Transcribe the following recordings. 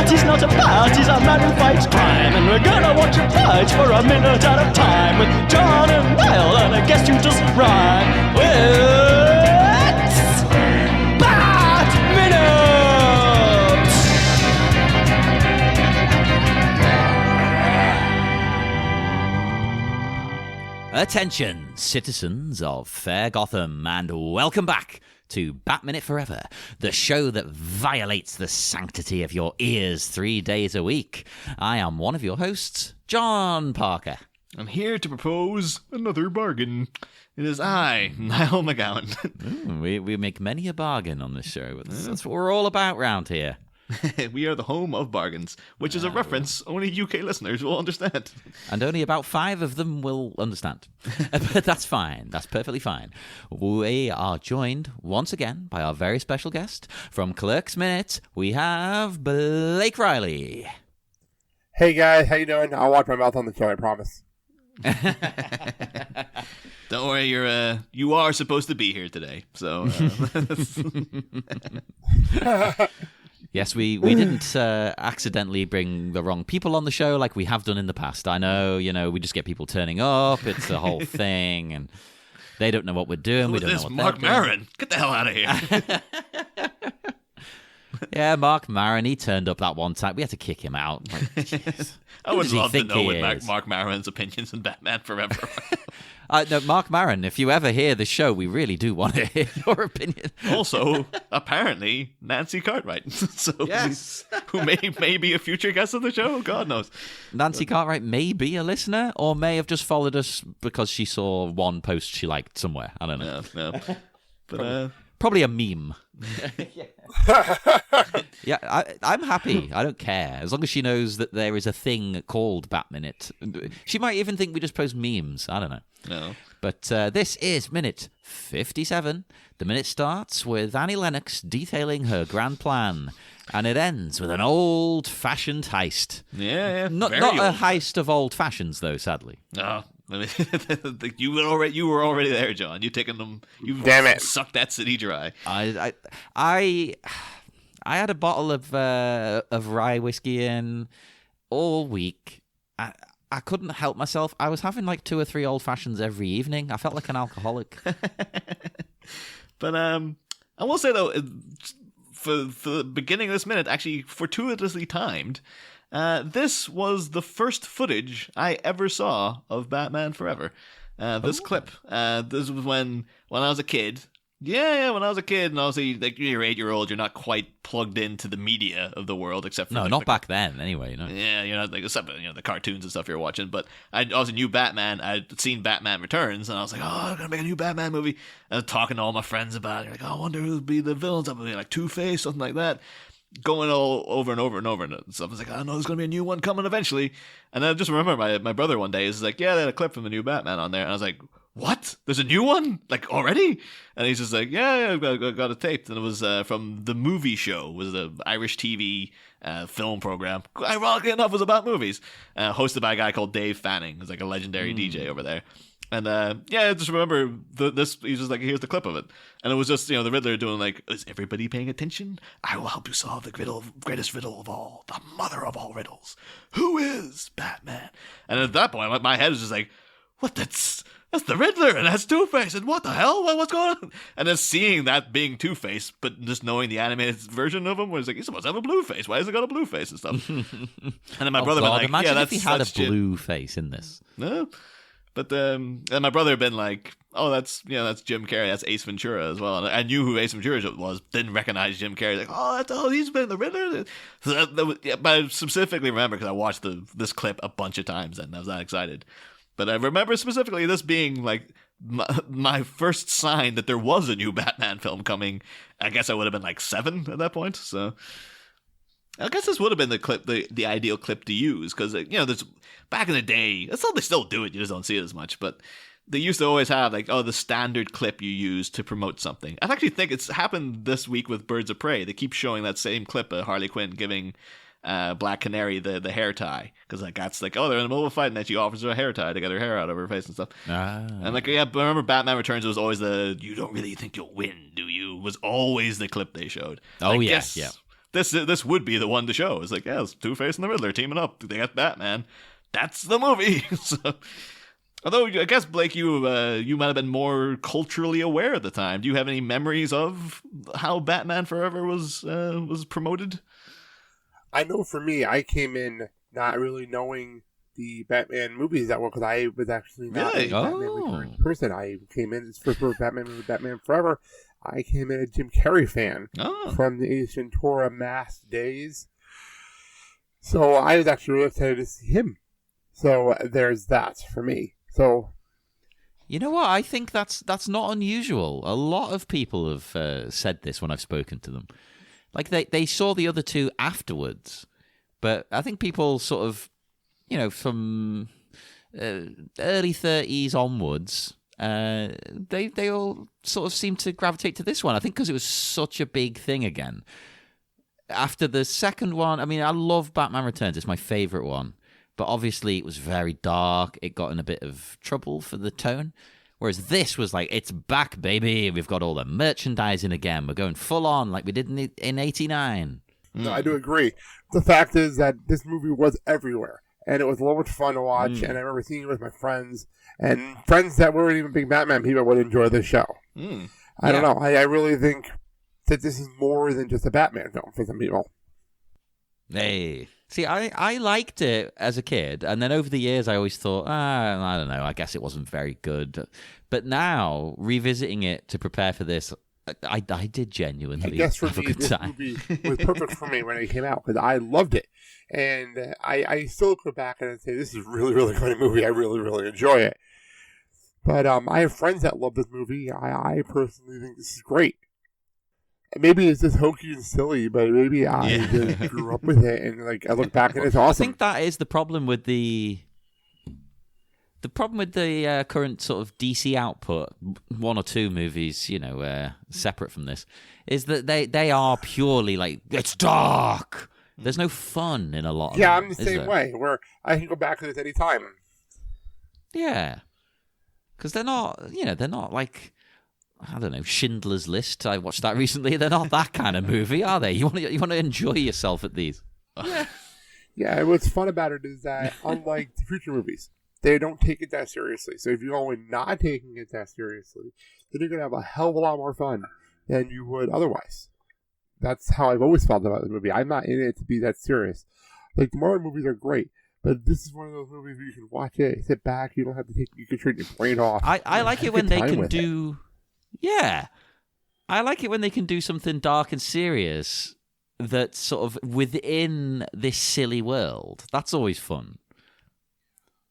He's not a bat, he's a man who fights crime. And we're gonna watch him fight for a minute at a time. With John and Niall and a guest who doesn't rhyme. It's Bat Minute! Attention, citizens of Fair Gotham, and welcome back to Bat Minute Forever, the show that violates the sanctity of your ears 3 days a week. I am one of your hosts, John Parker. I'm here to propose another bargain. It is I, Niall McGowan. We make many a bargain on this show. That's what we're all about round here. We are the home of bargains, which is a reference only UK listeners will understand. And only about 5 of them will understand. But that's fine. That's perfectly fine. We are joined once again by our very special guest. From Clerk's Minute, we have Blake Reilly. Hey guys, how you doing? I'll watch my mouth on the show, I promise. Don't worry, you are supposed to be here today. So Yes, we didn't accidentally bring the wrong people on the show like we have done in the past. I know, we just get people turning up. It's the whole thing, and they don't know what we're doing. We don't know what Mark they're doing. Maron? Get the hell out of here. Yeah, Mark Maron, he turned up that one time. We had to kick him out. I would love to know what Mark Maron's opinions on Batman Forever are. No, Mark Maron, if you ever hear the show, we really do want to hear your opinion. Also, apparently, Nancy Cartwright, Yes. who may be a future guest of the show. God knows. Nancy Cartwright may be a listener, or may have just followed us because she saw one post she liked somewhere. I don't know. No. But probably a meme. Yeah, I'm happy. I don't care. As long as she knows that there is a thing called Bat Minute. She might even think we just post memes. I don't know. No. But this is minute 57. The minute starts with Annie Lennox detailing her grand plan. And it ends with an old-fashioned heist. Yeah. Not a heist of old fashions, though, sadly. No. I mean, you were already there, John. You've taken them. You've Damn it. Sucked that city dry. I had a bottle of rye whiskey in all week. I couldn't help myself. I was having like 2 or 3 old fashions every evening. I felt like an alcoholic. But I will say though, for the beginning of this minute, actually fortuitously timed. This was the first footage I ever saw of Batman Forever. This clip. This was when I was a kid. Yeah, when I was a kid, and obviously, like, you're 8-year-old, you're not quite plugged into the media of the world, except for... No, not back then, anyway. No. Yeah, you're not, like, except for, the cartoons and stuff you're watching, but I also knew Batman. I'd seen Batman Returns, and I was like, oh, I'm gonna make a new Batman movie. I was talking to all my friends about it, like, oh, I wonder who'll be the villains. I'll be like Two-Face, something like that. Going all over and over and over and stuff. I was like, I know there's going to be a new one coming eventually. And I just remember my brother one day is like, yeah, they had a clip from the new Batman on there. And I was like, what? There's a new one? Like, already? And he's just like, yeah, got it taped. And it was from The Movie Show. It was the Irish TV film program. Ironically enough, it was about movies. Hosted by a guy called Dave Fanning. He's like a legendary DJ over there. And I just remember this. He's just like, here's the clip of it, and it was just the Riddler doing like, is everybody paying attention? I will help you solve the greatest riddle of all, the mother of all riddles. Who is Batman? And at that point, my head was just like, what? That's the Riddler, and that's Two-Face, and what the hell? What's going on? And then seeing that being Two-Face, but just knowing the animated version of him, was like, he's supposed to have a blue face. Why has he got a blue face and stuff? And then my brother went like, imagine yeah, if he had a blue face in this. No. But and my brother had been like, oh, that's Jim Carrey, that's Ace Ventura as well. And I knew who Ace Ventura was, didn't recognize Jim Carrey. Like, he's been the Riddler. So but I specifically remember because I watched this clip a bunch of times and I was that excited. But I remember specifically this being like my first sign that there was a new Batman film coming. I guess I would have been like 7 at that point. So I guess this would have been the clip, the ideal clip to use, because there's back in the day. They still do it. You just don't see it as much. But they used to always have like, the standard clip you use to promote something. I actually think it's happened this week with Birds of Prey. They keep showing that same clip of Harley Quinn giving Black Canary the hair tie, because like that's like, oh, they're in the middle of a fight and then she offers her a hair tie to get her hair out of her face and stuff. And like, yeah, but remember Batman Returns was always the "you don't really think you'll win, do you?" was always the clip they showed. Oh, I yeah, guess yeah. This would be the one to show. It's like, yeah, it's Two-Face and the Riddler teaming up. They got Batman. That's the movie. So, although I guess Blake, you might have been more culturally aware at the time. Do you have any memories of how Batman Forever was promoted? I know for me, I came in not really knowing the Batman movies that well, because I was actually not Really? a Batman Returns person. I came in as first Batman movie, Batman Forever. I came in a Jim Carrey fan from the Ace Ventura Mask days. So I was actually really excited to see him. So there's that for me. So, you know what? I think that's not unusual. A lot of people have said this when I've spoken to them. Like they saw the other two afterwards, but I think people sort of, from early 30s onwards, they all sort of seem to gravitate to this one. I think because it was such a big thing again. After the second one, I mean, I love Batman Returns. It's my favorite one. But obviously it was very dark. It got in a bit of trouble for the tone. Whereas this was like, it's back, baby. We've got all the merchandising again. We're going full on like we did in 89. No, I do agree. The fact is that this movie was everywhere. And it was a lot of fun to watch. And I remember seeing it with my friends. And friends that weren't even big Batman people would enjoy this show. I don't know. I really think that this is more than just a Batman film for some people. Hey. See, I liked it as a kid, and then over the years I always thought, I don't know, I guess it wasn't very good. But now, revisiting it to prepare for this, I did genuinely have a good time. This movie was perfect for me when it came out, because I loved it. And I still go back and say, this is a really, really funny movie. I really, really enjoy it. But I have friends that love this movie. I personally think this is great. Maybe it's just hokey and silly, but maybe I just grew up with it, and like I look back and it's awesome. I think that is the problem with the current sort of DC output. One or two movies, separate from this, is that they are purely like, it's dark. There's no fun in a lot of them. I'm the same way, where I can go back to this any time. Yeah, because they're not like, I don't know, Schindler's List. I watched that recently. They're not that kind of movie, are they? You want to enjoy yourself at these. Yeah. What's fun about it is that unlike the future movies, they don't take it that seriously. So if you go in not taking it that seriously, then you're gonna have a hell of a lot more fun than you would otherwise. That's how I've always felt about the movie. I'm not in it to be that serious. Like the Marvel movies are great, but this is one of those movies where you can watch it, sit back. You don't have to you can turn your brain off. I like it when they can do. Yeah, I like it when they can do something dark and serious that's sort of within this silly world. That's always fun.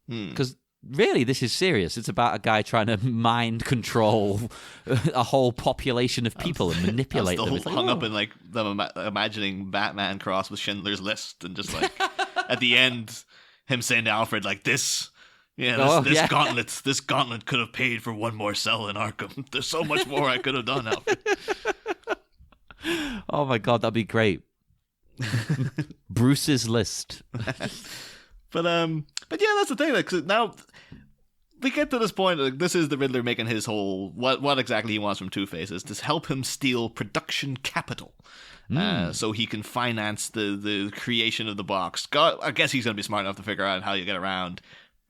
Because really, this is serious. It's about a guy trying to mind control a whole population of people and manipulate them. It's hung up in like them imagining Batman crossed with Schindler's List, and just like at the end, him saying to Alfred like this. Yeah, this gauntlet could have paid for one more cell in Arkham. There's so much more I could have done, Alfred. Oh my god, that'd be great. Bruce's List. But yeah, that's the thing. Like, now we get to this point. Like, this is the Riddler making his whole what exactly he wants from Two-Face is to help him steal production capital. So he can finance the creation of the box. I guess he's gonna be smart enough to figure out how you get around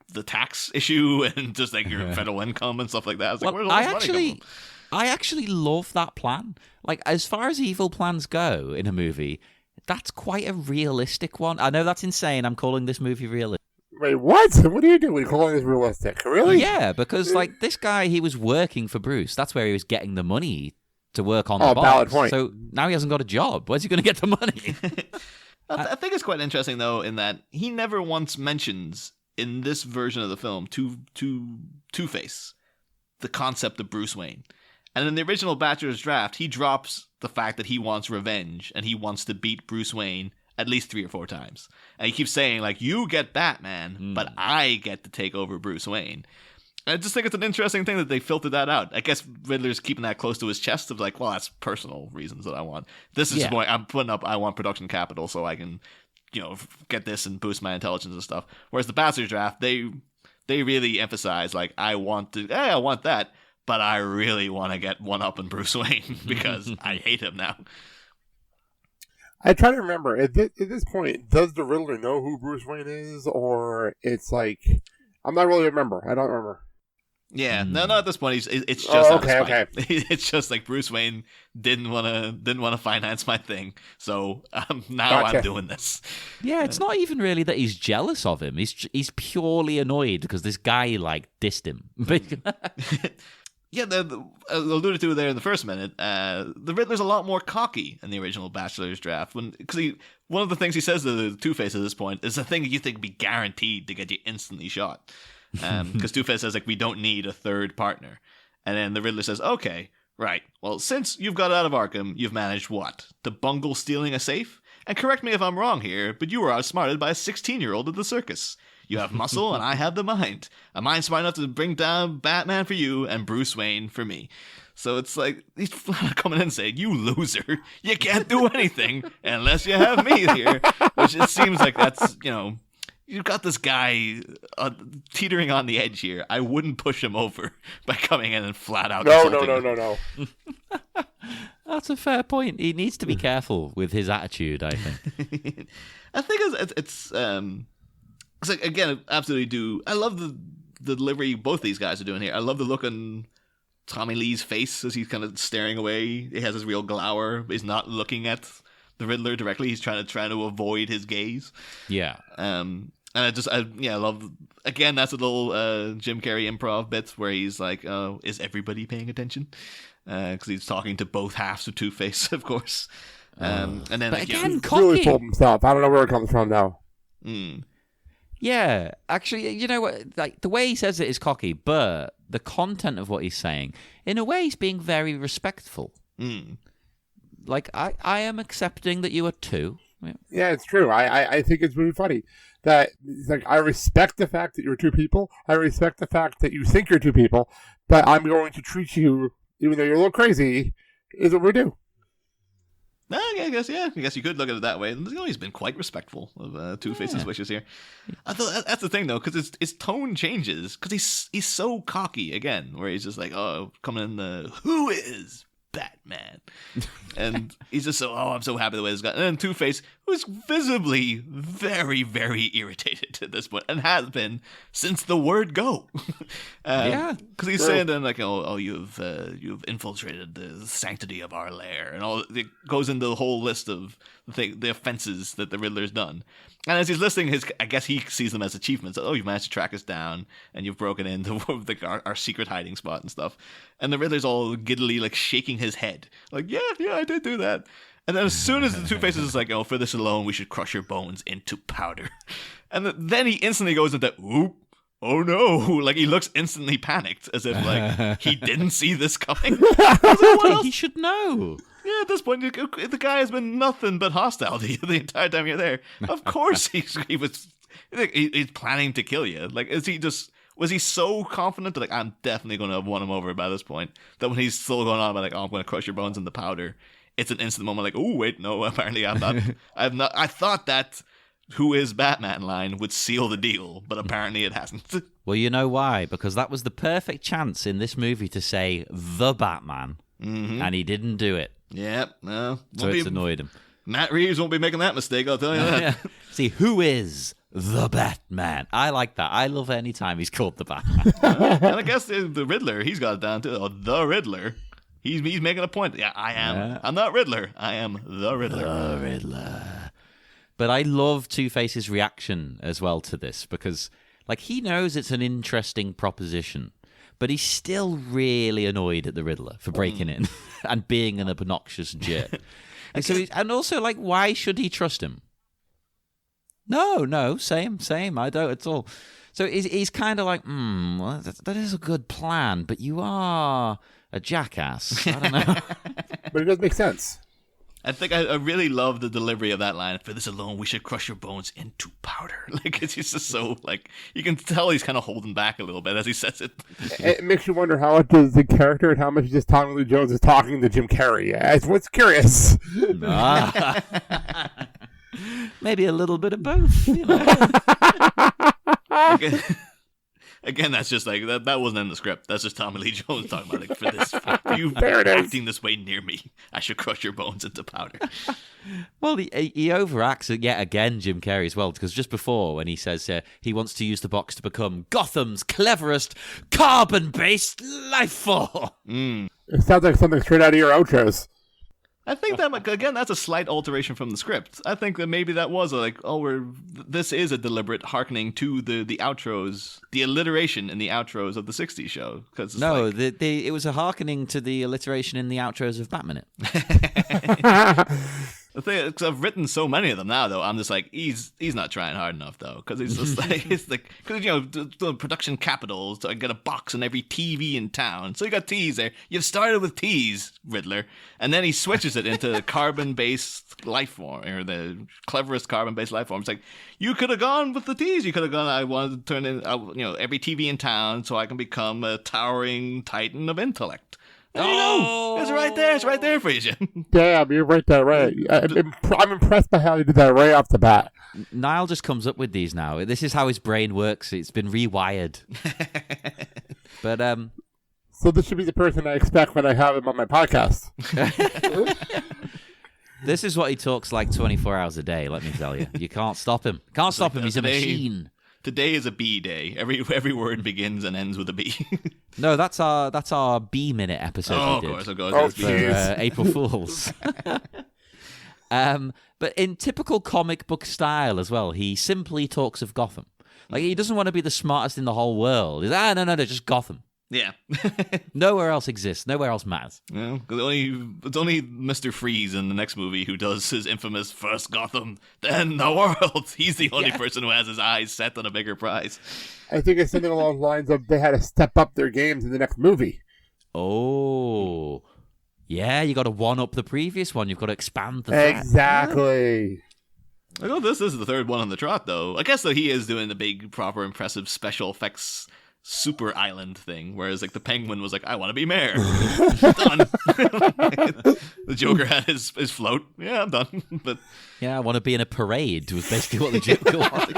the tax issue and just like your federal income and stuff like that. I actually love that plan. Like, as far as evil plans go in a movie, that's quite a realistic one. I know that's insane. I'm calling this movie realistic. Wait, what? What are you doing calling this realistic? Really? Yeah, because like this guy, he was working for Bruce. That's where he was getting the money to work on the box. Valid point. So now he hasn't got a job. Where's he going to get the money? I think it's quite interesting, though, in that he never once mentions in this version of the film Two-Face, the concept of Bruce Wayne. And in the original Bachelor's Draft, he drops the fact that he wants revenge and he wants to beat Bruce Wayne at least 3 or 4 times. And he keeps saying, like, you get Batman, but I get to take over Bruce Wayne. And I just think it's an interesting thing that they filtered that out. I guess Riddler's keeping that close to his chest of like, well, that's personal reasons that I want. This is I'm putting up, I want production capital so I can get this and boost my intelligence and stuff. Whereas the bachelor's draft, they really emphasize like, I want that, but I really want to get one up on Bruce Wayne because I hate him now. I try to remember, at this point, does the Riddler know who Bruce Wayne is? Or it's like, I'm not really a member. I don't remember. Yeah, no, at this point, it's just okay. It's just like Bruce Wayne didn't want to finance my thing, so now I'm doing this. Yeah, it's not even really that he's jealous of him. He's purely annoyed because this guy like dissed him. Yeah, alluded to there in the first minute, the Riddler's a lot more cocky in the original Bachelor's draft. Because one of the things he says to the Two-Face at this point is the thing you think would be guaranteed to get you instantly shot. Because Two-Face says, like, we don't need a third partner. And then the Riddler says, okay, right, well, since you've got out of Arkham, you've managed what? To bungle stealing a safe? And correct me if I'm wrong here, but you were outsmarted by a 16-year-old at the circus. You have muscle, and I have the mind. A mind smart enough to bring down Batman for you and Bruce Wayne for me. So it's like, he's coming in and saying, you loser, you can't do anything unless you have me here. Which it seems like that's, you've got this guy teetering on the edge here. I wouldn't push him over by coming in and flat out No. That's a fair point. He needs to be careful with his attitude, I think. I think it's like, again, I absolutely do. I love the delivery both these guys are doing here. I love the look on Tommy Lee's face as he's kind of staring away. He has his real glower, but he's not looking at the Riddler directly. He's trying to avoid his gaze. Yeah. And I love, again, that's a little Jim Carrey improv bit where he's like, is everybody paying attention? Because he's talking to both halves of Two-Face, of course. And then but again, cocky. Really told himself. I don't know where it comes from now. Yeah, actually, you know what? Like the way he says it is cocky, but the content of what he's saying, in a way, he's being very respectful. Like I am accepting that you are two. Yeah, it's true. I think it's really funny that it's like, I respect the fact that you're two people. I respect the fact that you think you're two people, but I'm going to treat you, even though you're a little crazy, is what we do. I guess you could look at it that way. He's been quite respectful of Two-Face's wishes here. I thought that's the thing though, because his tone changes because he's so cocky again, where he's just like, coming in who is Batman? And he's just I'm so happy the way this guy. And then Two-Face, who's visibly very, very irritated at this point, and has been since the word go. Because he's saying then like, you've infiltrated the sanctity of our lair, and all it goes into the whole list of the offenses that the Riddler's done. And as he's listing I guess he sees them as achievements. You've managed to track us down, and you've broken into our secret hiding spot and stuff. And the Riddler's all giddily like shaking his head, like, yeah, I did do that. And then as soon as the Two-Faces is like, for this alone, we should crush your bones into powder. And then he instantly goes into, oop, oh no. Like, he looks instantly panicked, as if, like, he didn't see this coming. He should know. Yeah, at this point, the guy has been nothing but hostile to you the entire time you're there. Of course he's planning to kill you. Like, was he so confident that, like, I'm definitely going to have won him over by this point, that when he's still going on about, like, I'm going to crush your bones into powder, it's an instant moment like, oh, wait, no, apparently I'm not. I thought that who is Batman line would seal the deal, but apparently it hasn't. Well, you know why? Because that was the perfect chance in this movie to say the Batman, and he didn't do it. Yep, no. So it's annoyed him. Matt Reeves won't be making that mistake, I'll tell you that. See, who is the Batman? I like that. I love any time he's called the Batman. And I guess the Riddler, he's got it down too. The Riddler. He's making a point. Yeah, I am. Yeah. I'm not Riddler. I am the Riddler. The Riddler. But I love Two-Face's reaction as well to this because, like, he knows it's an interesting proposition, but he's still really annoyed at the Riddler for breaking in and being an obnoxious jerk. And also, like, why should he trust him? No, same. I don't at all. So he's kind of like, well, that is a good plan, but you are a jackass. I don't know. But it does make sense. I think I really love the delivery of that line. For this alone, we should crush your bones into powder. Like, it's just so, like, you can tell he's kind of holding back a little bit as he says it. It makes you wonder how much is the character and how much just Tommy Lee Jones is talking to Jim Carrey. It's what's curious. Maybe a little bit of both. You know? Again, that's just like that wasn't in the script. That's just Tommy Lee Jones talking about like for you There it is. acting this way near me, I should crush your bones into powder. Well, he overacts it yet again, Jim Carrey as well, because just before when he says he wants to use the box to become Gotham's cleverest carbon-based life form. It sounds like something straight out of your outros. I think that again, that's a slight alteration from the script. I think that maybe that was like, this is a deliberate hearkening to the outros, the alliteration in the outros of the '60s show. No, it was a hearkening to the alliteration in the outros of Batman. The thing, because I've written so many of them now, though, I'm just like, he's not trying hard enough, though, because he's just like, because the production capitals to get a box on every TV in town. So you got T's there. You've started with T's, Riddler, and then he switches it into carbon-based life form, or the cleverest carbon-based life form. It's like, you could have gone with the T's. You could have gone, I wanted to turn in, every TV in town so I can become a towering titan of intellect. There you go. It's right there. It's right there for you, Jim. Damn, you're right there, right. I'm impressed by how you did that right off the bat. Niall just comes up with these now. This is how his brain works. It's been rewired. But So this should be the person I expect when I have him on my podcast. this is what he talks like 24 hours a day, let me tell you. You can't stop him. Can't stop him. He's a machine. Today is a B day. Every word begins and ends with a B. No, that's our B minute episode. Of course. For April Fools. But in typical comic book style as well, he simply talks of Gotham. Like, he doesn't want to be the smartest in the whole world. He's no, just Gotham. Yeah. Nowhere else exists. Nowhere else matters. Yeah, it's only Mr. Freeze in the next movie who does his infamous first Gotham, then the world. He's the only person who has his eyes set on a bigger prize. I think it's something along the lines of they had to step up their games in the next movie. Oh. Yeah, you got to one-up the previous one. You've got to expand the threat. Exactly. I know this is the third one on the trot, though. I guess that he is doing the big, proper, impressive special effects super island thing, whereas like the Penguin was like, I want to be mayor. Done. The Joker had his float. Yeah, I'm done. But yeah, I want to be in a parade was basically what the Joker wanted.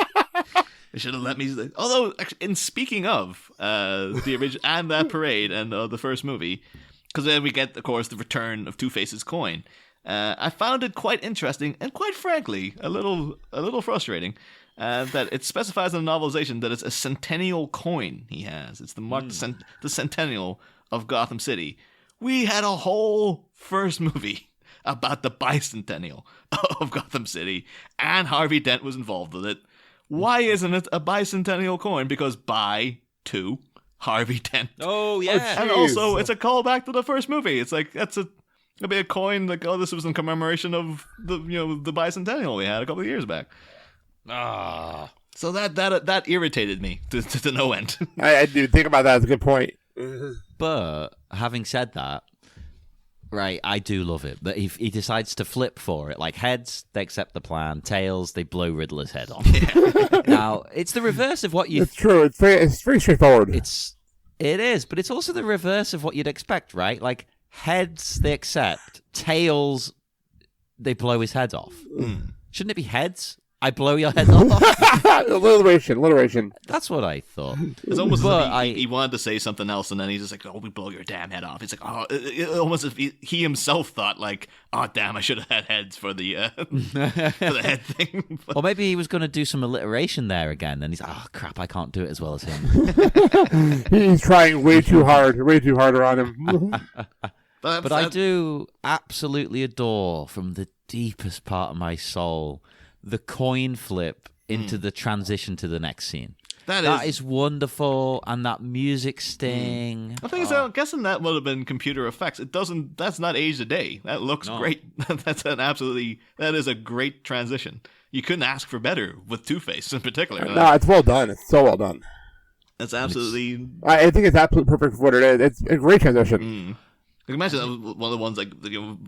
They should have let me. Although, actually, in speaking of the original and that parade and the first movie, because then we get, of course, the return of Two-Face's coin. I found it quite interesting and, quite frankly, a little frustrating. That it specifies in the novelization that it's a centennial coin he has. It's the mark, the centennial of Gotham City. We had a whole first movie about the bicentennial of Gotham City, and Harvey Dent was involved with it. Why isn't it a bicentennial coin? Because by to Harvey Dent. Oh, yeah. And also, it's a callback to the first movie. It's like, it'll be a coin like, this was in commemoration of the bicentennial we had a couple of years back. So that irritated me to no end. I do think about that. That's a good point. But having said that, right, I do love it. But if he decides to flip for it, like heads, they accept the plan. Tails, they blow Riddler's head off. Now, it's the reverse of what you... It's true. It's very straightforward. It is, but it's also the reverse of what you'd expect, right? Like, heads, they accept. Tails, they blow his head off. Shouldn't it be heads? I blow your head off. Alliteration. That's what I thought. It's almost as if he wanted to say something else, and then he's just like, "Oh, we blow your damn head off." It's like, almost as if he himself thought, like, "Oh, damn, I should have had heads for the for the head thing." Or maybe he was going to do some alliteration there again, and he's, "Oh crap, I can't do it as well as him." He's trying way too harder on him. But I do absolutely adore, from the deepest part of my soul, the coin flip into the transition to the next scene. That is wonderful, and that music sting. I think I'm guessing that would have been computer effects. That's not aged a day. That looks great. That is a great transition. You couldn't ask for better with Two-Face in particular. No, it's well done. It's so well done. That's absolutely... I think it's absolutely perfect for what it is. It's a great transition. I can imagine that was one of the ones, like,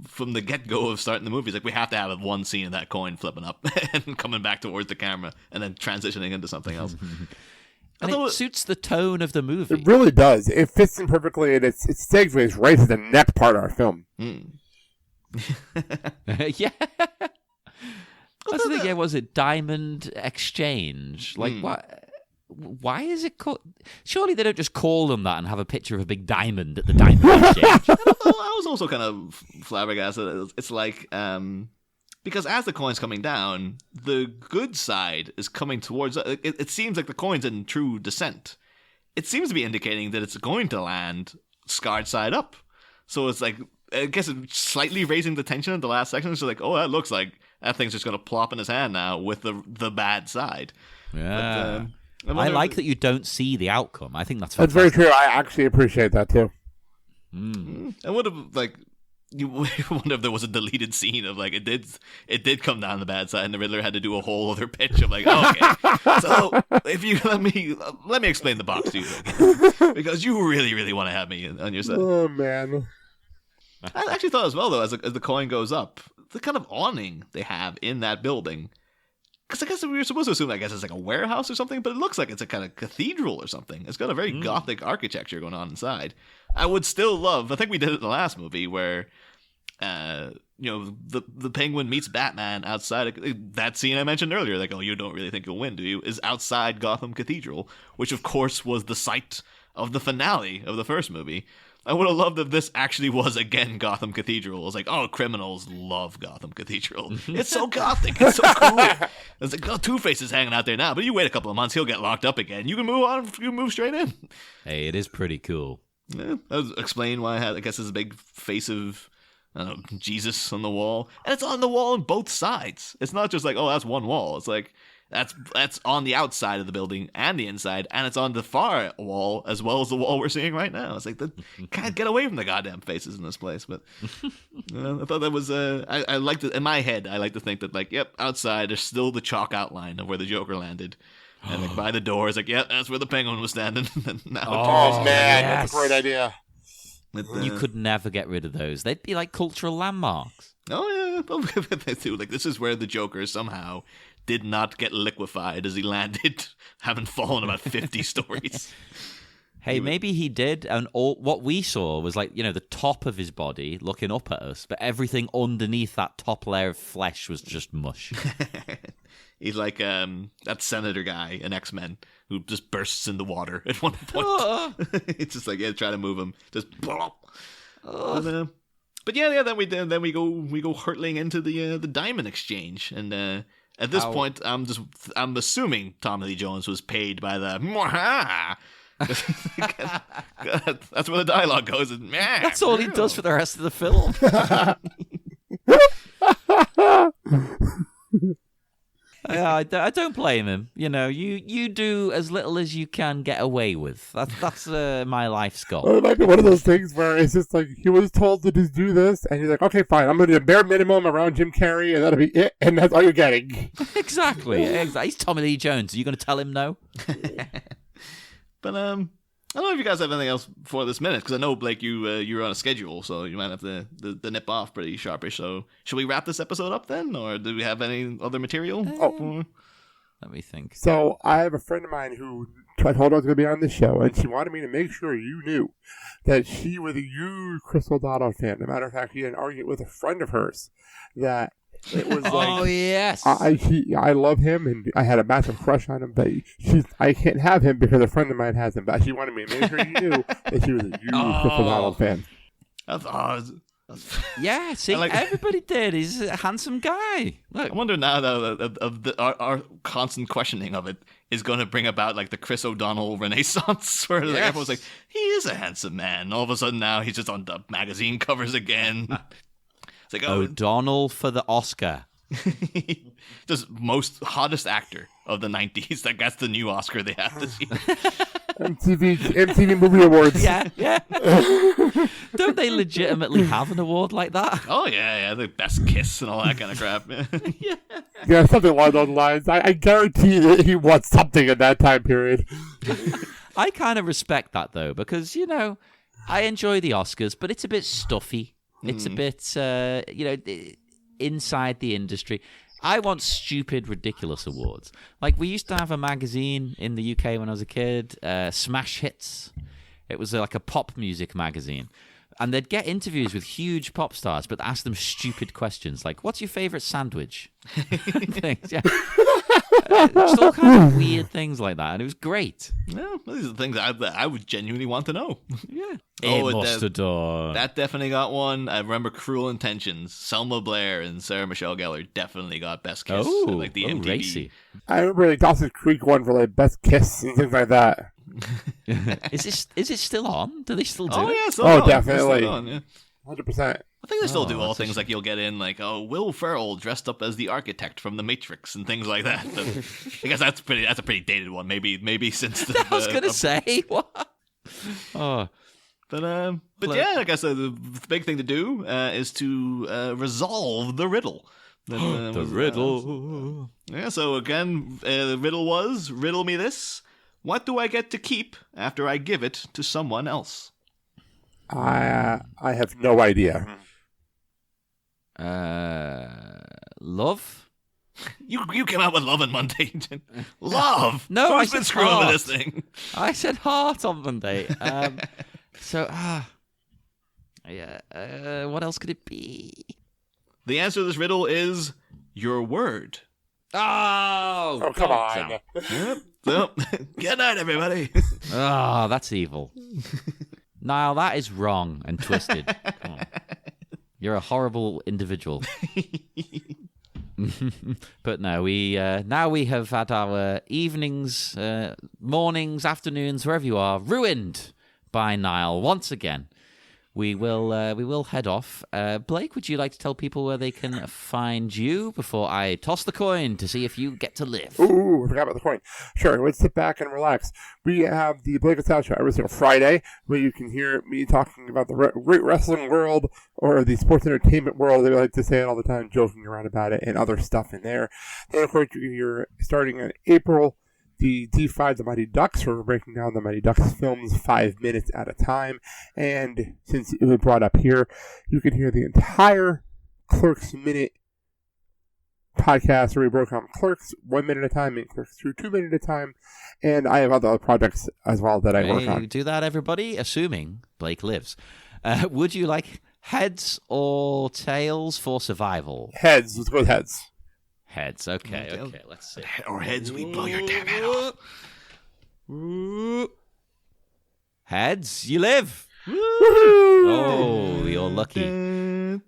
from the get-go of starting the movie, it's like, we have to have one scene of that coin flipping up and coming back towards the camera and then transitioning into something else. And it suits the tone of the movie. It really does. It fits in perfectly, and it segues right to the next part of our film. Yeah. What's the thing? Yeah, was it Diamond Exchange? Like, what? Why is it called? Surely they don't just call them that and have a picture of a big diamond at the Diamond Exchange. I was also kind of flabbergasted. It's like, because as the coin's coming down, the good side is coming towards. It seems like the coin's in true descent. It seems to be indicating that it's going to land scarred side up. So it's like, I guess it's slightly raising the tension in the last section. It's like, oh, that looks like that thing's just going to plop in his hand now with the bad side. Yeah. But, I like that you don't see the outcome. I think that's fantastic. That's very true. I actually appreciate that too. I would have you wonder if there was a deleted scene of like it did come down the bad side and the Riddler had to do a whole other pitch of like, okay, so if you let me explain the box to you again, because you really want to have me on your side. Oh man. I actually thought as well though, as the coin goes up, the kind of awning they have in that building. Because I guess we were supposed to assume, I guess it's like a warehouse or something, but it looks like it's a kind of cathedral or something. It's got a very gothic architecture going on inside. I would still love, I think we did it in the last movie, where, the Penguin meets Batman outside. That scene I mentioned earlier, like, oh, you don't really think you'll win, do you? Is outside Gotham Cathedral, which of course was the site of the finale of the first movie. I would have loved if this actually was, again, Gotham Cathedral. It was like, oh, criminals love Gotham Cathedral. It's so gothic. It's so cool. It's like, oh, Two-Face is hanging out there now, but you wait a couple of months, he'll get locked up again. You can move on. You can move straight in. Hey, it is pretty cool. Yeah, that would explain why I guess there's a big face of Jesus on the wall. And it's on the wall on both sides. It's not just like, oh, that's one wall. It's like, that's on the outside of the building and the inside, and it's on the far wall as well as the wall we're seeing right now. It's like, can't get away from the goddamn faces in this place. But I thought that was I liked it in my head. I like to think that, like, yep, outside there's still the chalk outline of where the Joker landed, and like by the door it's like, yep, that's where the Penguin was standing. Oh man, that's a great idea. You could never get rid of those. They'd be like cultural landmarks. Oh yeah, they do. Like, this is where the Joker somehow did not get liquefied as he landed, having fallen about 50 stories. Hey, maybe he did, and what we saw was like, the top of his body looking up at us, but everything underneath that top layer of flesh was just mush. He's like that senator guy in X-Men who just bursts in the water at one point. It's just like, try to move him, just. But yeah, then we go hurtling into the Diamond Exchange, and at this point, I'm assuming Tommy Lee Jones was paid by the that's where the dialogue goes. That's all he does for the rest of the film. I don't blame him. You do as little as you can get away with. That's my life's goal. Well, it might be one of those things where it's just like he was told to just do this, and he's like, okay, fine, I'm going to do a bare minimum around Jim Carrey, and that'll be it, and that's all you're getting. Exactly. He's Tommy Lee Jones. Are you going to tell him no? But I don't know if you guys have anything else for this minute, because I know, Blake, you were on a schedule, so you might have to nip off pretty sharpish. So should we wrap this episode up then, or do we have any other material? Let me think. So I have a friend of mine who I told her I was going to be on the show, and she wanted me to make sure you knew that she was a huge Chris O'Donnell fan. As a matter of fact, she had an argument with a friend of hers that it was like, oh yes, I love him, and I had a massive crush on him, but I can't have him because a friend of mine has him. But she wanted me to make sure you knew that she was a huge Chris O'Donnell fan. Yeah, see, everybody did. He's a handsome guy. Look. I wonder now, though, our constant questioning of it is going to bring about like the Chris O'Donnell renaissance, where like, everyone's like, he is a handsome man. All of a sudden now he's just on the magazine covers again. It's like, O'Donnell for the Oscar. Just most hottest actor of the 90s. Like, that's the new Oscar they have this year. MTV Movie Awards. Yeah. Don't they legitimately have an award like that? Oh, yeah. The best kiss and all that kind of crap. Yeah, something along those lines. I guarantee that he won something in that time period. I kind of respect that, though, because, I enjoy the Oscars, but it's a bit stuffy. It's a bit, inside the industry. I want stupid, ridiculous awards. Like, we used to have a magazine in the UK when I was a kid, Smash Hits. It was like a pop music magazine. And they'd get interviews with huge pop stars, but ask them stupid questions like, what's your favorite sandwich? Things, yeah. Just all kinds of weird things like that. And it was great. Yeah, these are the things I would genuinely want to know. Yeah. That definitely got one. I remember Cruel Intentions. Selma Blair and Sarah Michelle Gellar definitely got Best Kiss. Oh, like the MTV. racy. I remember like Dawson's Creek one for like Best Kiss and things like that. Is it still on? Do they still do Oh, it? yeah, still Oh, on. definitely. Still on, yeah. 100%. I think they still do all that's a things like you'll get in like, oh, Will Ferrell dressed up as the architect from The Matrix and things like that. I guess that's a pretty dated one. Maybe since the, I was going to say, what? Oh. But yeah, like I said, the big thing to do is to resolve the riddle. The riddle. Yeah, so again, the riddle was, riddle me this. What do I get to keep after I give it to someone else? I have no idea. Love? You came out with love on Monday. Love? No, Who's I been said screwing with heart. this thing? I said heart on Monday. What else could it be? The answer to this riddle is your word. Oh, Come on. Yep. So, good night, everybody. Oh, that's evil. Niall, that is wrong and twisted. Come on. You're a horrible individual. But no, now we have had our evenings, mornings, afternoons, wherever you are, ruined by Niall once again. We will head off. Blake, would you like to tell people where they can find you before I toss the coin to see if you get to live? Ooh, I forgot about the coin. Sure, let's sit back and relax. We have the Blake and Sal Show every single Friday, where you can hear me talking about the great wrestling world or the sports entertainment world. They like to say it all the time, joking around about it, and other stuff in there. Then, of course, you can hear starting in April the D5, The Mighty Ducks, where we're breaking down the Mighty Ducks films 5 minutes at a time. And since it was brought up here, you can hear the entire Clerks Minute podcast where we broke down Clerks 1 minute at a time and Clerks 2 minutes at a time. And I have other projects as well that I work on. Do that, everybody, assuming Blake lives. Would you like heads or tails for survival? Heads. Let's go with heads. Heads. Okay, let's see. Or heads, we blow your damn head off. Heads, you live. Oh, you're lucky. I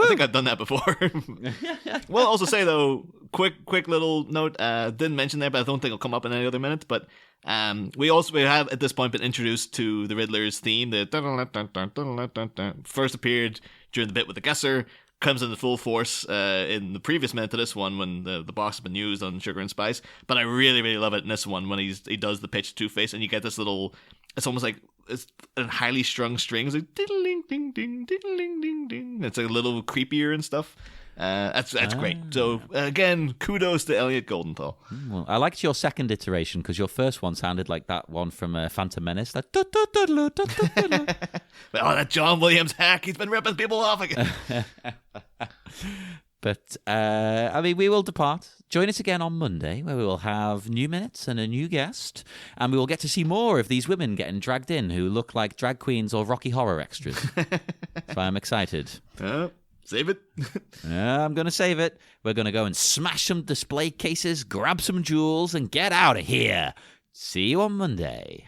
think I've done that before. Well, also say though, quick little note. Didn't mention there, but I don't think it'll come up in any other minute. But we have at this point been introduced to the Riddler's theme. The first appeared during the bit with the guesser. Comes into full force in the previous minute to this one when the box has been used on Sugar and Spice. But I really, really love it in this one when he does the pitch Two-Face and you get this little, it's almost like it's a highly strung string. It's like diddling ding ding diddling ding ding. It's a little creepier and stuff. That's great. So again, kudos to Elliot Goldenthal. Well, I liked your second iteration because your first one sounded like that one from Phantom Menace. Like, Oh, that John Williams hack! He's been ripping people off again. But we will depart. Join us again on Monday, where we will have new minutes and a new guest, and we will get to see more of these women getting dragged in who look like drag queens or Rocky Horror extras. So I'm excited. Save it. I'm going to save it. We're going to go and smash some display cases, grab some jewels, and get out of here. See you on Monday.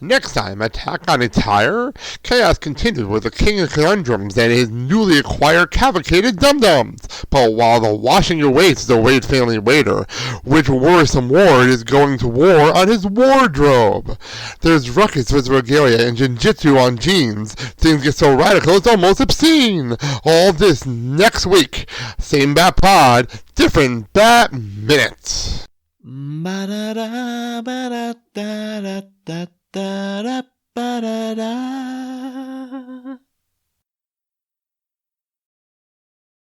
Next time, Attack on a Tire, chaos continues with the King of Conundrums and his newly acquired cavalcaded dum-dums. But while the washing your weights is the Wade family waiter, which worrisome ward is going to war on his wardrobe? There's ruckus with regalia and jinjitsu on jeans. Things get so radical it's almost obscene. All this next week. Same Bat Pod, different Bat Minutes. Ba-da-da, ba-da-da-da-da-da. Da da ba da da